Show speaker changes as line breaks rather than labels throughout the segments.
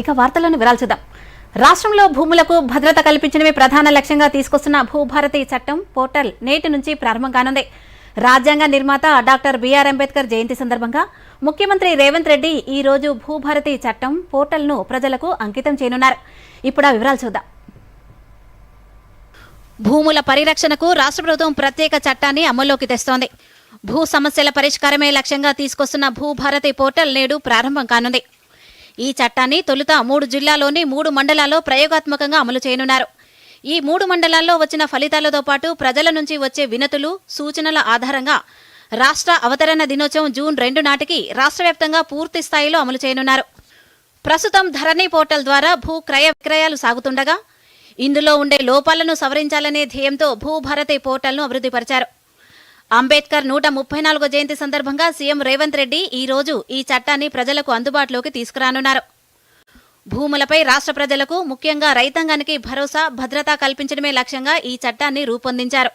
ఇక వార్తలను వివరాలు చూద్దాం. రాష్ట్రంలో భూములకు భద్రత కల్పించడమే ప్రధాన లక్ష్యంగా తీసుకొస్తున్న భూభారతి చట్టం పోర్టల్ నేటి నుంచి ప్రారంభం కానుంది. రాజ్యాంగ నిర్మాత డాక్టర్ బిఆర్ అంబేద్కర్ జయంతి సందర్భంగా ముఖ్యమంత్రి రేవంత్ రెడ్డి ఈ రోజు భూభారతి చట్టం పోర్టల్ను ప్రజలకు అంకితం చేయనున్నారు. ఇప్పుడు ఆ వివరాలు చూద్దాం. భూముల పరిరక్షణకు రాష్ట్ర ప్రభుత్వం ప్రత్యేక చట్టాన్ని అమల్లోకి తెస్తోంది. భూ సమస్యల పరిష్కారమే లక్ష్యంగా తీసుకొస్తున్న భూభారతి పోర్టల్ నేడు ప్రారంభం కానుంది. ఈ చట్టాన్ని తొలుత 3 జిల్లాల్లోని 3 మండలాల్లో ప్రయోగాత్మకంగా అమలు చేయనున్నారు. ఈ 3 మండలాల్లో వచ్చిన ఫలితాలతో పాటు ప్రజల నుంచి వచ్చే వినతులు, సూచనల ఆధారంగా రాష్ట్ర అవతరణ దినోత్సవం జూన్ 2 నాటికి రాష్ట్ర వ్యాప్తంగా పూర్తి స్థాయిలో అమలు చేయనున్నారు. ప్రస్తుతం ధరణి పోర్టల్ ద్వారా భూ క్రయ విక్రయాలు సాగుతుండగా ఇందులో ఉండే లోపాలను సవరించాలనే ధ్యేయంతో భూభారతి పోర్టల్ను అభివృద్ధిపరిచారు. అంబేద్కర్ 134వ జయంతి సందర్భంగా సీఎం రేవంత్ రెడ్డి ఈ రోజు ఈ చట్టాన్ని ప్రజలకు అందుబాటులోకి తీసుకురానున్నారు. భూములపై రాష్ట్ర ప్రజలకు, ముఖ్యంగా రైతాంగానికి భరోసా, భద్రత కల్పించడమే లక్ష్యంగా ఈ చట్టాన్ని రూపొందించారు.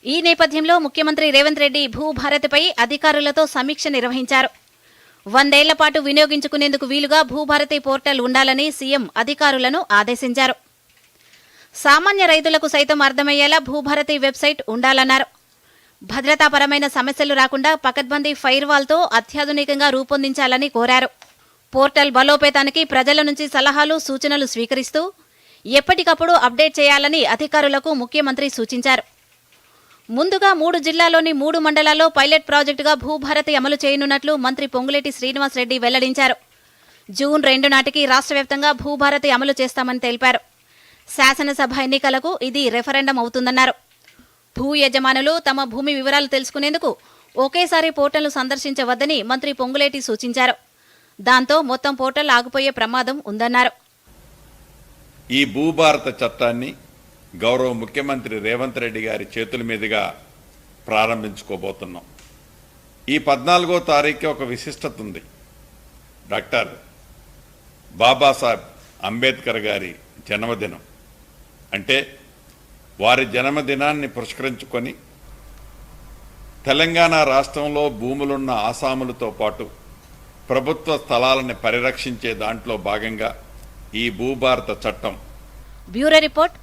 ఈ నేపథ్యంలో ముఖ్యమంత్రి రేవంత్ రెడ్డి భూభారతిపై అధికారులతో సమీక్ష నిర్వహించారు. 100 ఏళ్ల పాటు వినియోగించుకునేందుకు వీలుగా భూభారతి పోర్టల్ ఉండాలని సీఎం అధికారులను ఆదేశించారు. సామాన్య రైతులకు సైతం అర్థమయ్యేలా భూభారతి వెబ్సైట్ ఉండాలన్నారు. భద్రతాపరమైన సమస్యలు రాకుండా పకడ్బందీ ఫైర్వాల్తో అత్యాధునికంగా రూపొందించాలని కోరారు. పోర్టల్ బలోపేతానికి ప్రజల నుంచి సలహాలు, సూచనలు స్వీకరిస్తూ ఎప్పటికప్పుడు అప్డేట్ చేయాలని అధికారులకు ముఖ్యమంత్రి సూచించారు. ముందుగా 3 జిల్లాల్లోని 3 మండలాల్లో పైలట్ ప్రాజెక్టుగా భూభారతి అమలు చేయనున్నట్లు మంత్రి పొంగులేటి శ్రీనివాసరెడ్డి వెల్లడించారు. జూన్ 2 నాటికి రాష్ట్ర వ్యాప్తంగా భూభారతి అమలు చేస్తామని తెలిపారు. శాసనసభ ఎన్నికలకు ఇది రెఫరెండం అవుతుందన్నారు. భూ యజమానులు తమ భూమి వివరాలు తెలుసుకునేందుకు ఒకేసారి పోర్టల్ను సందర్శించవద్దని మంత్రి పొంగులేటి సూచించారు. దాంతో మొత్తం పోర్టల్ ఆగిపోయే ప్రమాదం ఉందన్నారు.
ఈ భూభారత చట్టాన్ని గౌరవ ముఖ్యమంత్రి రేవంత్ రెడ్డి గారి చేతుల మీదుగా ప్రారంభించుకోబోతున్నాం. ఈ 14వ తారీఖు ఒక విశిష్టత ఉంది. డాక్టర్ బాబాసాహెబ్ అంబేద్కర్ గారి జన్మదినం. అంటే వారి జన్మదినాన్ని పురస్కరించుకొని తెలంగాణ రాష్ట్రంలో భూములున్న ఆసాములతో పాటు ప్రభుత్వ స్థలాలను పరిరక్షించే దాంట్లో భాగంగా ఈ భూభారత చట్టం.
Bureau report.